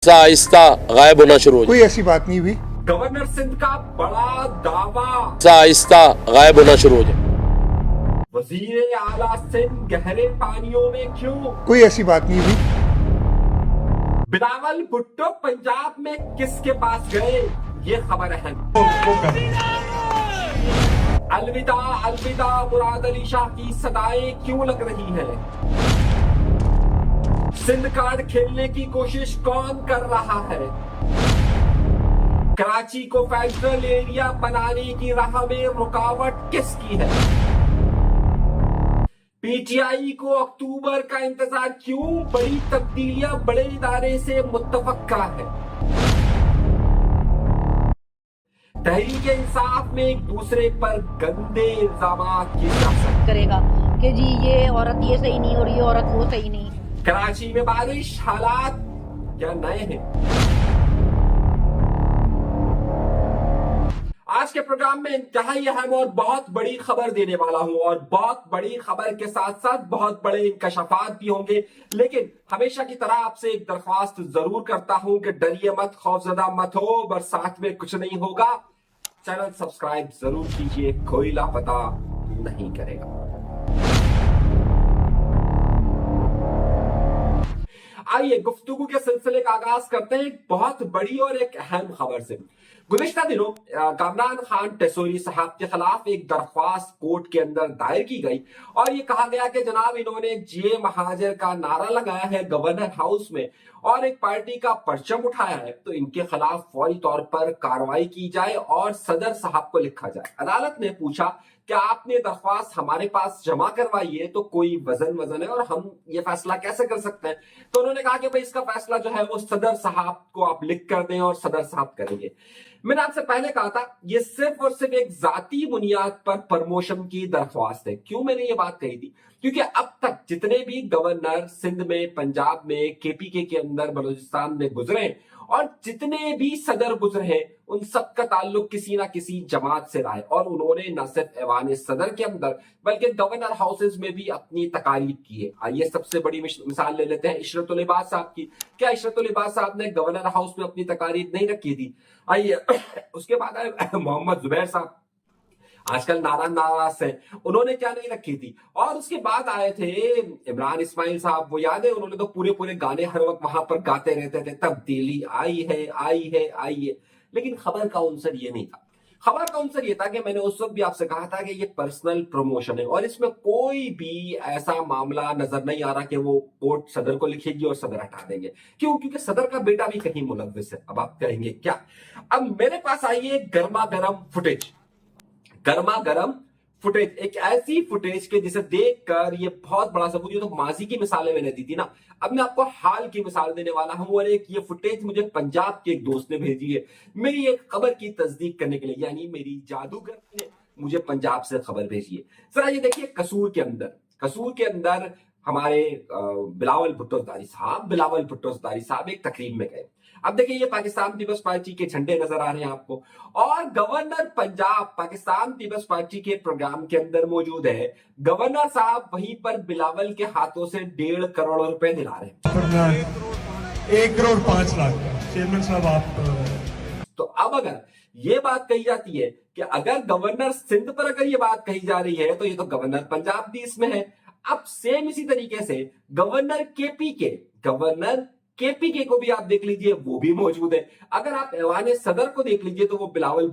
आहिस्ता गायब होना शुरू हो कोई ऐसी बात नहीं हुई। गवर्नर सिंध का बड़ा दावा, आहिस्ता गायब होना शुरू हो जाए। वजीर आला सिंध गहरे पानियों में क्यों? कोई ऐसी बात नहीं हुई। बिलावल भुट्टो पंजाब में किसके पास गए, ये खबर है। अलविदा अलविदा मुराद अली शाह की सदाएं क्यों लग रही है? सिंध कार्ड खेलने की कोशिश कौन कर रहा है? कराची को फेडरल एरिया बनाने की राह में रुकावट किसकी है? पीटीआई को अक्टूबर का इंतजार क्यों? बड़ी तब्दीलियां बड़े इदारे से मुत्तफक्का है। तहरीक इंसाफ में एक दूसरे पर गंदे इल्जामात की सियासत करेगा कि जी ये औरत ये सही नहीं और ये औरत वो सही नहीं। कराची में बारिश हालात क्या नए हैं? आज के प्रोग्राम में इंतहाई अहम और बहुत बड़ी खबर देने वाला हूं और बहुत बड़ी खबर के साथ साथ बहुत बड़े इंकशाफात भी होंगे। लेकिन हमेशा की तरह आपसे एक दरख्वास्त जरूर करता हूं कि डरिए मत, खौफजदा मत हो, बरसात में कुछ नहीं होगा। चैनल सब्सक्राइब जरूर कीजिए, कोई लापता नहीं करेगा। आइए गुफ्तगू के सिलसिले का आगाज करते हैं एक बहुत बड़ी और एक अहम खबर से। गुज़िश्ता दिनों कामरान खान टेसोरी साहब के खिलाफ एक दरख्वास्त कोर्ट के अंदर दायर की गई और ये कहा गया कि जनाब इन्होंने जे महाजर का नारा लगाया है गवर्नर हाउस में और एक पार्टी का परचम उठाया है, तो इनके खिलाफ फौरी तौर पर कार्रवाई की जाए और सदर साहब को लिखा जाए। अदालत ने पूछा कि आपने दरख्वास्त हमारे पास जमा करवाई है तो कोई वजन है और हम ये फैसला कैसे कर सकते हैं? तो उन्होंने कहा कि भाई इसका फैसला जो है वो सदर साहब को आप लिख कर दें और सदर साहब करेंगे। मैंने आपसे पहले कहा था ये सिर्फ और सिर्फ एक जाती बुनियाद पर प्रमोशन की दरख्वास्त है। क्यों मैंने ये बात कही थी? क्योंकि अब तक जितने भी गवर्नर सिंध में, पंजाब में, केपीके के अंदर, बलूचिस्तान में गुजरे और जितने भी सदर गुजरे हैं उन सबका ताल्लुक किसी ना किसी जमात से रहा है और उन्होंने न सिर्फ ऐवान सदर के अंदर बल्कि गवर्नर हाउसेज में भी अपनी तकारीब की है। आइए सबसे बड़ी मिसाल ले लेते हैं इशरतुल लिबास साहब की। क्या इशरतुल लिबास साहब ने गवर्नर हाउस में अपनी तकारीब नहीं रखी थी? आइए उसके बाद आए मोहम्मद जुबैर साहब, आजकल नाराज है, उन्होंने क्या नहीं रखी थी। और उसके बाद आए थे इमरान इस्माइल साहब, वो याद है उन्होंने तो पूरे गाने हर वक्त वहां पर गाते रहते थे, तब्दीली आई है आई है आई है। लेकिन खबर का आंसर ये नहीं था। खबर का आंसर ये था कि मैंने उस वक्त भी आपसे कहा था कि ये पर्सनल प्रमोशन है और इसमें कोई भी ऐसा मामला नजर नहीं आ रहा कि वो कोर्ट सदर को लिखेगी और सदर हटा देंगे। क्यों? क्योंकि सदर का बेटा भी कहीं मुलव्विस है। अब आप कहेंगे क्या? अब मेरे पास आई है गर्मा गर्म फुटेज, एक ऐसी फुटेज के जिसे देखकर ये बहुत बड़ा सबूत। ये तो माजी की मिसालें मैंने दी थी ना, अब मैं आपको हाल की मिसाल देने वाला हूं और एक ये फुटेज मुझे पंजाब के एक दोस्त ने भेजी है मेरी एक खबर की तस्दीक करने के लिए, यानी मेरी जादूगर ने मुझे पंजाब से खबर भेजी है। जरा ये देखिए, कसूर के अंदर हमारे बिलावल भुट्टो ज़रदारी साहब एक तकरीब में गए। अब देखिए ये पाकिस्तान पीपल्स पार्टी के झंडे नजर आ रहे हैं आपको और गवर्नर पंजाब पाकिस्तान पीपल्स पार्टी के प्रोग्राम के अंदर मौजूद है। गवर्नर साहब वहीं पर बिलावल के हाथों से 1.5 करोड़ रुपए दिला रहे हैं। 1 करोड़ 5 लाख चेयरमैन साहब आप। तो अब अगर ये बात कही जाती है कि अगर गवर्नर सिंध पर अगर ये बात कही जा रही है तो ये तो गवर्नर पंजाब भी इसमें है। अब सेम इसी तरीके से गवर्नर केपीके को भी आप देख लीजिए, वो भी मौजूद है। अगर आप ऐवान सदर को देख लीजिए तो वो बिलावल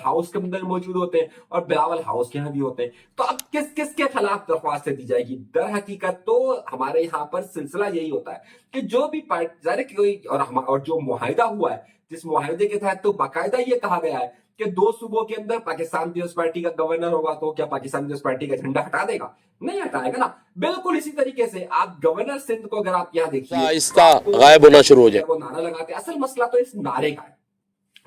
हाउस के अंदर मौजूद होते हैं और बिलावल हाउस के यहाँ भी होते हैं। तो अब किस के खिलाफ दरख्वास्त दी जाएगी? दर हकीकत तो हमारे यहाँ पर सिलसिला यही होता है कि जो भी पार्टी कोई और जो मुआहिदा हुआ है, जिस मुआहिदे के तहत तो बाकायदा ये कहा गया है कि 2 सूबों के अंदर पाकिस्तान पीपल्स पार्टी का गवर्नर होगा, तो क्या पाकिस्तान पीपल्स पार्टी का झंडा हटा देगा? नहीं हटाएगा ना। बिल्कुल इसी तरीके से आप गवर्नर सिंध को अगर आप यहाँ देखिए, आहिस्ता गायब होना शुरू हो जाए। वो नारा लगाते हैं। असल मसला तो इस नारे का है।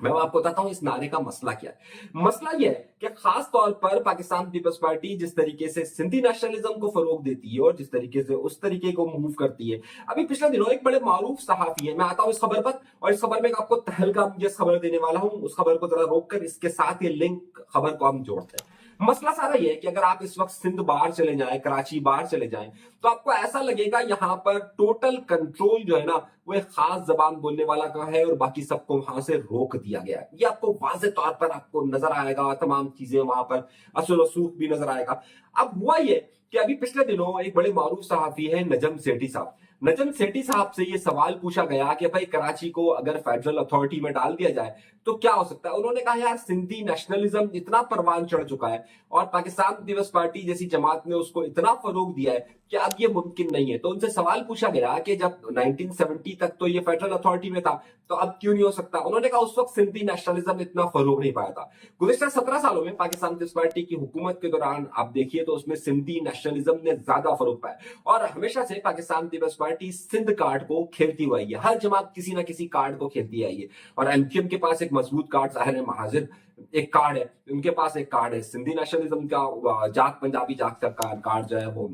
मैं आपको बताता हूं इस नारे का मसला क्या है। मसला यह है कि खास तौर पर पाकिस्तान पीपल्स पार्टी जिस तरीके से सिंधी नेशनलिज्म को फरोग देती है और जिस तरीके से उस तरीके को मूव करती है। अभी पिछले दिनों एक बड़े मारूफ सहाफी है, मैं आता हूं इस खबर पर और इस खबर में आपको तहलका जिस खबर देने वाला हूं उस खबर को जरा रोक कर इसके साथ ये लिंक खबर को हम जोड़ते हैं। मसला सारा ये है कि अगर आप इस वक्त सिंध बाहर चले जाएं, कराची बाहर चले जाएं, तो आपको ऐसा लगेगा यहाँ पर टोटल कंट्रोल जो है ना वो एक खास जबान बोलने वाला का है और बाकी सबको वहां से रोक दिया गया है। ये आपको वाज़ेह तौर पर आपको नजर आएगा, तमाम चीजें वहां पर असर रसूख भी नजर आएगा। अब हुआ ये कि अभी पिछले दिनों एक बड़े मारूफ सहाफी है नजम सेठी साहब, नजम सेठी साहब से ये सवाल पूछा गया कि भाई कराची को अगर फेडरल अथॉरिटी में डाल दिया जाए तो क्या हो सकता है। उन्होंने कहा यार सिंधी नेशनलिज्म इतना परवान चढ़ चुका है और पाकिस्तान पीपल्स पार्टी जैसी जमात ने उसको इतना फरोग दिया है कि अब ये मुमकिन नहीं है। तो उनसे सवाल पूछा गया कि जब 1970 तक तो ये फेडरल अथॉरिटी में था तो अब क्यों नहीं हो सकता। उन्होंने कहा उस वक्त सिंधी नेशनलिज्म इतना फरोग नहीं पाया था। गुज़िश्ता 17 सालों में पाकिस्तान पीपल्स पार्टी की हुकूमत के दौरान आप देखिए तो उसमें सिंधी नेशनलिज्म ने ज्यादा फरोग पाया और हमेशा से पाकिस्तान पीपल्स पार्टी सिंध कार्ड को खेलती हुई है। हर जमात किसी ना किसी कार्ड को खेलती आई है और एमक्यूएम के पास एक मजबूत कार्ड जाहिर है, महाजिर एक कार्ड है, उनके पास एक कार्ड है सिंधी नेशनलिज्म का, जाट पंजाबी जाट का कार्ड जो है वो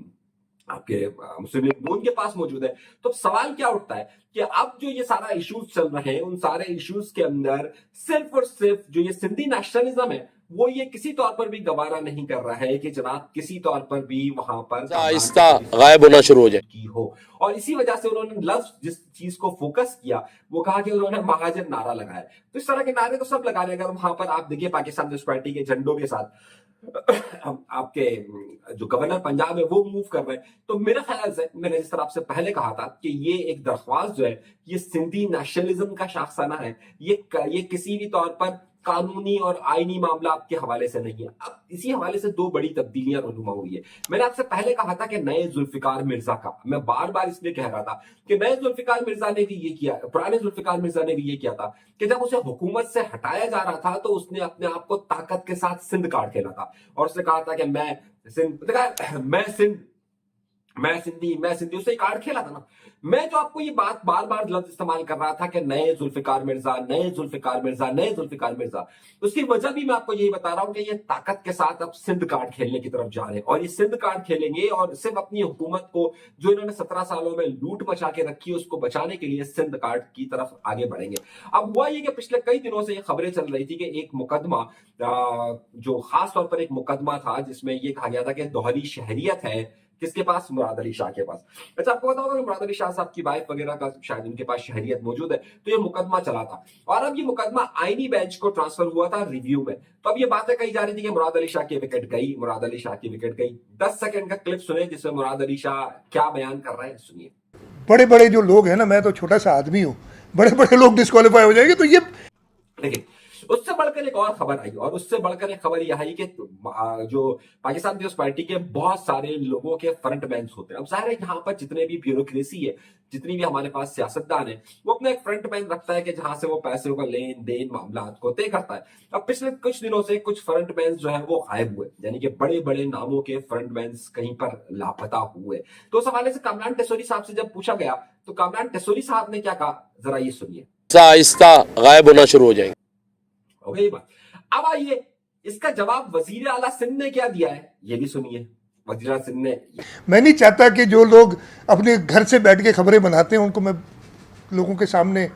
आपके मुस्लिम लीग नून के पास मौजूद है। तो सवाल क्या उठता है कि अब जो ये सारा इश्यूज चल रहे हैं उन सारे इश्यूज के अंदर सिर्फ और सिर्फ जो ये सिंधी नेशनलिज्म है वो ये किसी तौर पर भी गवारा नहीं कर रहा है कि जनाब किसी तौर पर भी वहां पर आहिस्ता गायब होना शुरू हो जाए की हो। और इसी वजह से उन्होंने लफ्ज जिस चीज को फोकस किया वो कहा कि उन्होंने महाजर नारा लगाया। तो इस तरह के नारे तो सब लगा रहे हैं। अगर वहां पर आप देखिए पाकिस्तान पीपल्स पार्टी के झंडों के साथ आपके जो गवर्नर पंजाब है वो मूव कर रहे हैं, तो मेरे ख्याल से मैंने जिस तरह आपसे पहले कहा था कि ये एक दरख्वास्त जो है ये सिंधी नेशनलिज्म का शाखसाना है, ये किसी भी तौर पर कानूनी और आईनी मामला आपके हवाले से नहीं है। अब इसी हवाले से दो बड़ी तब्दीलियां रूनुमा हुई है। मैंने आपसे पहले कहा था कि नए जुल्फिकार मिर्जा का, मैं बार बार इसलिए कह रहा था कि नए जुल्फिकार मिर्जा ने भी ये किया, पुराने जुल्फिकार मिर्जा ने भी ये किया था कि जब उसे हुकूमत से हटाया जा रहा था तो उसने अपने आप को ताकत के साथ सिंध कार्ड खेला था और उसने कहा था कि मैं सिंधी उससे कार्ड खेला था ना। मैं जो आपको ये बात बार बार लफ्ज इस्तेमाल कर रहा था कि नए जुल्फिकार मिर्जा, नए जुल्फिकार मिर्जा, नए जुल्फिकार मिर्जा, उसकी वजह भी मैं आपको यही बता रहा हूं कि ये ताकत के साथ अब सिंध कार्ड खेलने की तरफ जा रहे हैं और ये सिंध कार्ड खेलेंगे और सिर्फ अपनी हुकूमत को जो इन्होंने 17 सालों में लूट मचा के रखी है उसको बचाने के लिए सिंध कार्ड की तरफ आगे बढ़ेंगे। अब हुआ ये कि पिछले कई दिनों से ये खबरें चल रही थी कि एक मुकदमा जो खास तौर पर एक मुकदमा था जिसमें ये कहा गया था कि दोहरी शहरियत है किसके पास, मुराद अली शाह के पास। अच्छा आपको पता होगा कि मुराद अली शाह साहब की वाइफ वगैरह का शायद उनके पास शहरियत मौजूद है, तो ये मुकदमा चला था और अब ये मुकदमा आईनी बेंच को ट्रांसफर हुआ था रिव्यू में। तो अब ये बातें कही जा रही थी कि मुराद अली शाह की विकेट गई, मुराद अली शाह की विकेट गई। 10 सेकंड का क्लिप सुने जिसमें मुराद अली शाह क्या बयान कर रहे हैं, सुनिए। बड़े बड़े जो लोग हैं ना, मैं तो छोटा सा आदमी हूँ, बड़े बड़े लोग डिस्क्वालीफाई हो जाएंगे। तो ये देखिए उससे बढ़कर एक और खबर आई और उससे बढ़कर एक खबर यह आई कि जो पाकिस्तान पीपल्स पार्टी के बहुत सारे लोगों के फ्रंट मैन होते हैं। अब जाहिर है यहाँ पर जितने भी ब्यूरोक्रेसी है, जितनी भी हमारे पास सियासतदान है, वो अपना एक फ्रंट मैन रखता है कि जहां से वो पैसों का लेन देन मामला को तय करता है। अब पिछले कुछ दिनों से कुछ फ्रंट मैन जो है वो गायब हुए, यानी कि बड़े बड़े नामों के फ्रंट मैन कहीं पर लापता हुए। तो उस हवाले से कामरान टेसोरी साहब से जब पूछा गया तो कामरान टेसोरी साहब ने क्या कहा, जरा ये सुनिए। आहिस्ता गायब होना शुरू हो जाएंगे। हो गई बात। अब आइए इसका जवाब वजीर आला सिंध ने क्या दिया है, ये भी सुनिए। वजीर आला सिंध ने, मैं नहीं चाहता कि जो लोग अपने घर से बैठ के खबरें बनाते हैं उनको मैं लोगों के सामने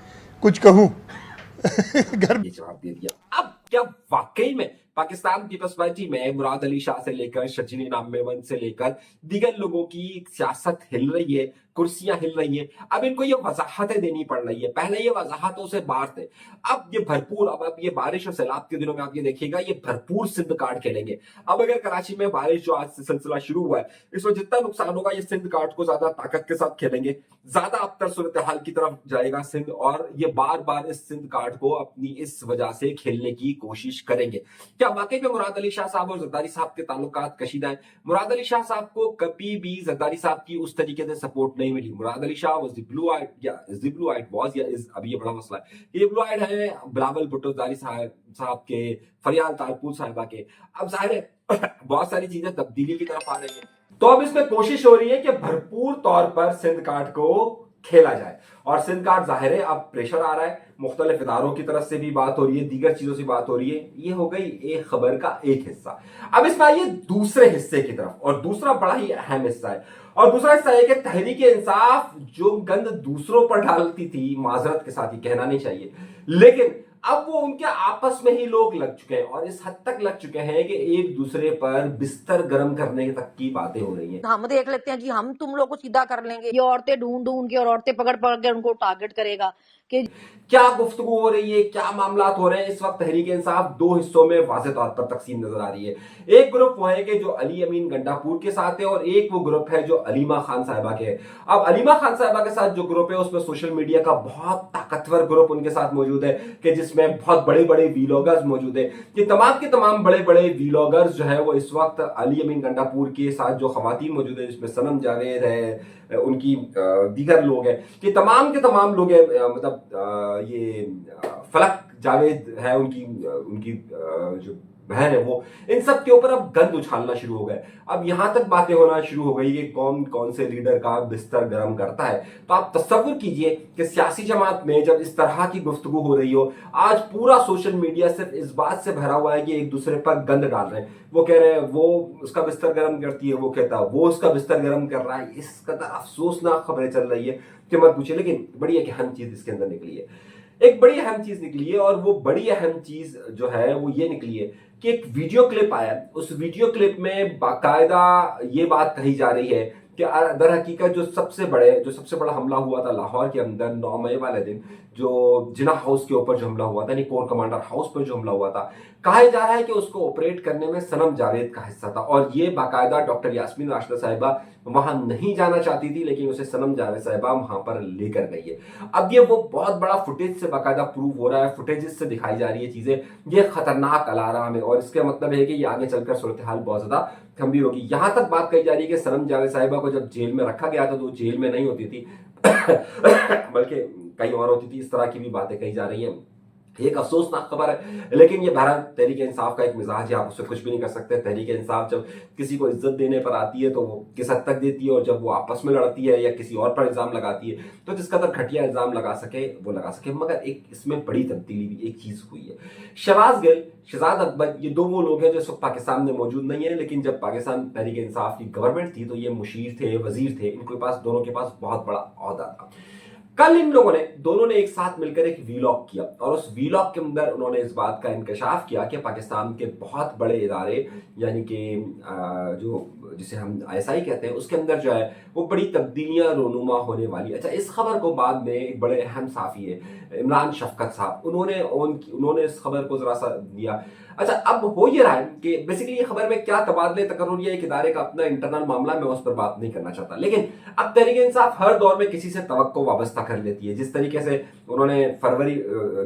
कुछ कहूं। घर ये जवाब दे दिया। अब क्या वाकई में पाकिस्तान पीपल्स पार्टी में मुराद अली शाह से लेकर शजीनी नामेवन से लेकर दीगर लोगों की सियासत हिल रही है, कुर्सियां हिल रही है। अब इनको ये वजाहतें देनी पड़ रही है, पहले ये वजाहतों से बाहर थे, अब ये भरपूर, अब ये बारिश और सैलाब के दिनों में आप ये देखिएगा ये भरपूर सिंध कार्ड खेलेंगे। अब अगर कराची में बारिश जो आज से सिलसिला शुरू हुआ है इसमें जितना नुकसान होगा ये सिंध कार्ड को ज्यादा ताकत के साथ खेलेंगे, ज्यादा अबतर सूरत हाल की तरफ जाएगा सिंध और ये बार बार इस सिंध कार्ड को अपनी इस वजह से खेलने की कोशिश करेंगे। क्या वाकई में मुराद अली शाह साहब और जरदारी साहब के ताल्लुकात कशीदा है? मुराद अली शाह साहब को कभी भी जरदारी साहब की उस तरीके से सपोर्ट नहीं मिली। Murad Ali Shah was the blue eyed, या is the blue eyed was, या इज, अभी ये बड़ा मसला है। ये ब्लू आइड है बिलावल भुट्टो जरदारी साहब के, फरियाल तारपुर साहिबा के। अब जाहिर है बहुत सारी चीजें तब्दीली की तरफ आ रही है, तो अब इसमें कोशिश हो रही है कि भरपूर तौर पर सिंध कार्ड को खेला जाए اور سندھ کارڈ ظاہر ہے اب پریشر آ رہا ہے, مختلف اداروں کی طرف سے بھی بات ہو رہی ہے, دیگر چیزوں سے بات ہو رہی ہے. یہ ہو گئی ایک خبر کا ایک حصہ. اب اس میں آئیے دوسرے حصے کی طرف, اور دوسرا بڑا ہی اہم حصہ ہے, اور دوسرا حصہ ہے کہ تحریک انصاف جو گند دوسروں پر ڈالتی تھی, معذرت کے ساتھ یہ کہنا نہیں چاہیے, لیکن اب وہ ان کے آپس میں ہی لوگ لگ چکے ہیں, اور اس حد تک لگ چکے ہیں کہ ایک دوسرے پر بستر گرم کرنے تک کی باتیں ہو رہی ہیں. ہم دیکھ لیتے ہیں جی, ہم تم لوگ کو سیدھا کر لیں گے, یہ عورتیں ڈھونڈ ڈھونڈ کے اور عورتیں پکڑ پکڑ کے ان کو ٹارگٹ کرے گا. کہ کیا گفتگو ہو رہی ہے, کیا معاملات ہو رہے ہیں. اس وقت تحریک انصاف دو حصوں میں واضح طور پر تقسیم نظر آ رہی ہے. ایک گروپ وہ ہے کہ جو علی امین گنڈا پور کے ساتھ ہے, اور ایک وہ گروپ ہے جو علیمہ خان صاحبہ کے ہے. اب علیمہ خان صاحبہ کے ساتھ جو گروپ ہے اس میں سوشل میڈیا کا بہت طاقتور گروپ ان کے ساتھ موجود ہے, کہ جس میں بہت بڑے بڑے ویلوگرز موجود ہیں. یہ تمام کے تمام بڑے بڑے ویلوگرز جو ہے وہ اس وقت علی امین گنڈا پور کے ساتھ جو خواتین موجود ہیں, جس میں صنم جاوید ہے, ان کی دیگر لوگ ہیں, کہ تمام کے تمام لوگ ہیں, مطلب یہ فلک جاوید ہے ان کی جو بہن ہے, وہ ان سب کے اوپر اب گند اچھالنا شروع ہو گئے. اب یہاں تک باتیں ہونا شروع ہو گئی کہ کون کون سے لیڈر کا بستر گرم کرتا ہے. تو آپ تصور کیجئے کہ سیاسی جماعت میں جب اس طرح کی گفتگو ہو رہی ہو, آج پورا سوشل میڈیا صرف اس بات سے بھرا ہوا ہے کہ ایک دوسرے پر گند ڈال رہے ہیں. وہ کہہ رہے ہیں وہ اس کا بستر گرم کرتی ہے, وہ کہتا ہے وہ اس کا بستر گرم کر رہا ہے. اس قدر افسوسناک خبریں چل رہی ہے کہ مت پوچھے. لیکن بڑی ایک اہم چیز اس کے اندر نکلی ہے, ایک بڑی اہم چیز نکلی ہے, اور وہ بڑی اہم چیز جو ہے وہ یہ نکلی ہے کہ ایک ویڈیو کلپ آیا. اس ویڈیو کلپ میں باقاعدہ یہ بات کہی جا رہی ہے کہ در حقیقت جو سب سے بڑا حملہ ہوا تھا لاہور کے اندر 9 مئی والے دن, جو جناح ہاؤس کے اوپر جو حملہ ہوا تھا, یعنی کور کمانڈر ہاؤس پر جو حملہ ہوا تھا, کہا جا رہا ہے کہ اس کو آپریٹ کرنے میں صنم جاوید کا حصہ تھا. اور یہ باقاعدہ ڈاکٹر یاسمین راشدہ صاحبہ وہاں نہیں جانا چاہتی تھی, لیکن اسے صنم جاوید صاحبہ وہاں پر لے کر گئی ہے. اب یہ وہ بہت بڑا فوٹیج سے باقاعدہ پروو ہو رہا ہے, فوٹیجز سے دکھائی جا رہی ہے چیزیں. یہ خطرناک الارم ہے, اور اس کا مطلب ہے کہ یہ آگے چل کر صورتحال بہت زیادہ گمبھیر ہوگی. یہاں تک بات کہی جا رہی ہے کہ صنم جاوید صاحبہ کو جب جیل میں رکھا گیا تھا تو جیل میں نہیں ہوتی تھی بلکہ کہیں اور ہوتی تھی. اس طرح کی بھی باتیں کہی جا رہی ہیں. ایک افسوسناک خبر ہے, لیکن یہ بہرحال تحریک انصاف کا ایک مزاج ہے, آپ اس سے کچھ بھی نہیں کر سکتے. تحریک انصاف جب کسی کو عزت دینے پر آتی ہے تو وہ کس حد تک دیتی ہے, اور جب وہ آپس میں لڑتی ہے یا کسی اور پر الزام لگاتی ہے تو جس قدر گھٹیا الزام لگا سکے وہ لگا سکے. مگر ایک اس میں بڑی تبدیلی بھی ایک چیز ہوئی ہے. شہباز گل, شہزاد اکبر, یہ دو وہ لوگ ہیں جو اس وقت پاکستان میں موجود نہیں ہیں, لیکن جب پاکستان تحریک انصاف کی گورنمنٹ تھی تو یہ مشیر تھے, وزیر تھے, ان کے پاس دونوں کے پاس بہت بڑا عہدہ تھا. کل ان لوگوں نے دونوں نے ایک ساتھ مل کر ایک ویلاگ کیا, اور اس ویلاگ کے اندر انہوں نے اس بات کا انکشاف کیا کہ پاکستان کے بہت بڑے ادارے, یعنی کہ جو جسے ہم ISI کہتے ہیں, اس کے اندر جو ہے وہ بڑی تبدیلیاں رونما ہونے والی. اچھا, اس خبر کو بعد میں ایک بڑے اہم صحافی ہے عمران شفقت صاحب, انہوں نے اس خبر کو ذرا سا دیا. اچھا, اب ہو یہ رہا ہے کہ بیسیکلی یہ خبر میں کیا تبادلے تقرر یا ایک ادارے کا اپنا انٹرنل معاملہ, میں اس پر بات نہیں کرنا چاہتا, لیکن اب تحریک انصاف ہر دور میں کسی سے توقع وابستہ کر لیتی ہے. جس طریقے سے انہوں نے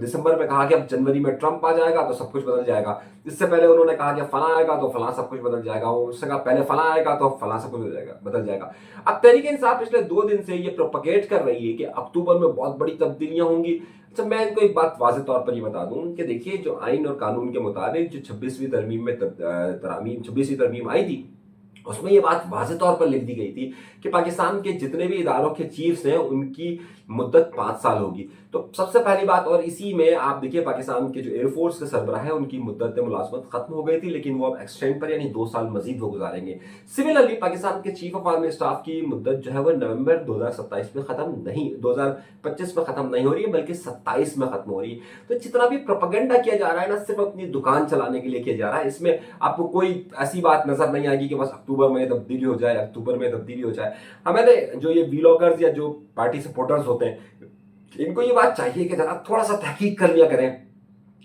دسمبر میں کہا کہ اب جنوری میں ٹرمپ آ جائے گا تو سب کچھ بدل جائے گا, اس سے پہلے انہوں نے کہا کہ فلاں آئے گا تو فلاں سب کچھ بدل جائے گا, اس سے کہا پہلے فلاں آئے گا تو فلاں سب کچھ بدل جائے گا. اب تحریک انصاف پچھلے 2 دن سے یہ پروپیگیٹ کر رہی ہے کہ اکتوبر میں بہت بڑی تبدیلیاں ہوں گی. اچھا, میں ان کو ایک بات واضح طور پر یہ بتا دوں کہ دیکھیے, جو آئین اور قانون کے مطابق جو 26ویں ترمیم آئی تھی, اس میں یہ بات واضح طور پر لکھ دی گئی تھی کہ پاکستان کے جتنے بھی اداروں کے چیفز ہیں ان کی مدت 5 سال ہوگی. تو سب سے پہلی بات, اور اسی میں آپ دیکھیے پاکستان کے جو ایئر فورس کے سربراہ ہیں ان کی مدت ملازمت ختم ہو گئی تھی, لیکن وہ اب ایکسٹینڈ پر یعنی 2 سال مزید وہ گزاریں گے. سملرلی پاکستان کے چیف آف آرمی اسٹاف کی مدت جو ہے وہ نومبر 2027 میں ختم نہیں, 2025 میں ختم نہیں ہو رہی ہے بلکہ 27 میں ختم ہو رہی ہے. تو جتنا بھی پروپیگنڈا کیا جا رہا ہے نا, صرف اپنی دکان چلانے کے لیے کیا جا رہا ہے. اس میں آپ کو کوئی ایسی بات نظر نہیں آئے گی کہ بس اکتوبر میں تبدیلی ہو جائے, ہمیں جو یہ ویلاگرز یا جو پارٹی سپورٹرز ہوتے ہیں, ان کو یہ بات چاہیے کہ ذرا تھوڑا سا تحقیق کر لیا کریں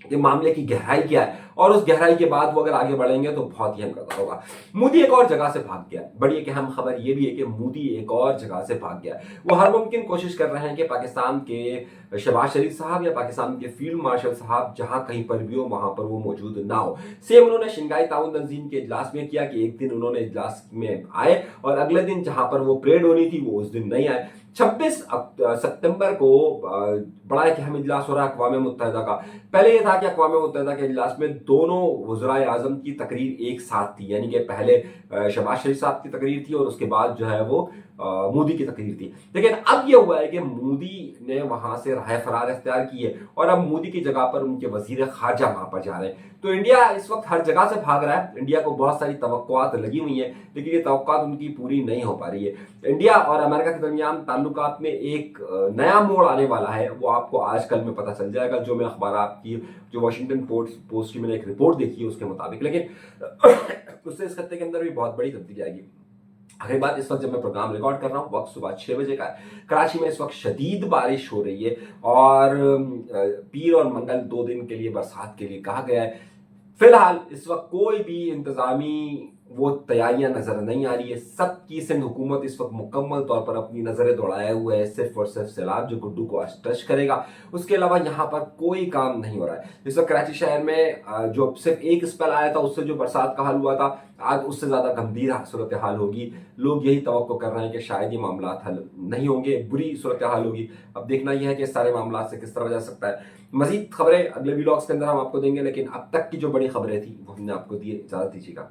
کہ معاملے کی گہرائی کیا ہے, اور اس گہرائی کے بعد وہ اگر آگے بڑھیں گے تو بہت ہی اہم قدر ہوگا. مودی ایک اور جگہ سے بھاگ گیا. بڑی ایک اہم خبر یہ بھی ہے کہ مودی ایک اور جگہ سے بھاگ گیا. وہ ہر ممکن کوشش کر رہے ہیں کہ پاکستان کے شہباز شریف صاحب یا پاکستان کے فیلڈ مارشل صاحب جہاں کہیں پر بھی ہو وہاں پر وہ موجود نہ ہو. سیم انہوں نے شنگھائی تعاون تنظیم کے اجلاس میں کیا کہ ایک دن انہوں نے اجلاس میں آئے اور اگلے دن جہاں پر وہ پریڈ ہونی تھی وہ اس دن نہیں آئے. 26 ستمبر کو بڑا ایک اہم اجلاس ہو رہا ہے اقوام متحدہ کا. پہلے یہ تھا کہ اقوام متحدہ کے اجلاس میں دونوں وزرائے اعظم کی تقریر ایک ساتھ تھی, یعنی کہ پہلے شہباز شریف صاحب کی تقریر تھی اور اس کے بعد جو ہے وہ मोदी की तकरीर थी। लेकिन अब ये हुआ है कि मोदी ने वहां से राह फरार इख्तियार की है और अब मोदी की जगह पर उनके वजीर खारजा वहां पर जा रहे हैं। तो इंडिया इस वक्त हर जगह से भाग रहा है। इंडिया को बहुत सारी तवक्कुआत लगी हुई है, लेकिन ये तवक्कुआत उनकी पूरी नहीं हो पा रही है। इंडिया और अमेरिका के दरमियान ताल्लुकात में एक नया मोड़ आने वाला है, वो आपको आजकल में पता चल जाएगा, जो मैं अखबारात की, जो वॉशिंगटन पोस्ट की मैंने एक रिपोर्ट देखी है उसके मुताबिक। लेकिन उससे इस खत्ते के अंदर भी बहुत बड़ी तब्दीली आएगी। आखिरी बात, इस वक्त जब मैं प्रोग्राम रिकॉर्ड कर रहा हूँ वक्त सुबह 6 बजे का है। कराची में इस वक्त शदीद बारिश हो रही है और पीर और मंगल 2 दिन के लिए बरसात के लिए कहा गया है। फिलहाल इस वक्त कोई भी इंतजामी वो तैयारियां नजर नहीं आ रही है। सबकी सिंध हुकूमत इस वक्त मुकम्मल तौर पर अपनी नजरें दौड़ाए हुए है सिर्फ और सिर्फ सैलाब जो गुड्डू को आज टच करेगा, उसके अलावा यहाँ पर कोई काम नहीं हो रहा है। इस वक्त कराची शहर में जो सिर्फ एक स्पेल आया था उससे जो बरसात का हाल हुआ था, आज उससे ज्यादा गंभीर सूरत हाल होगी। लोग यही तवक्को कर रहे हैं कि शायद ये मामला हल नहीं होंगे, बुरी सूरत हाल होगी। अब देखना यह है कि इस सारे मामला से किस तरह जा सकता है। मजीद खबरें अगले व्लॉग्स के अंदर हम आपको देंगे, लेकिन अब तक की जो बड़ी खबरें थी वो हमने आपको दी। इजाजत दीजिएगा।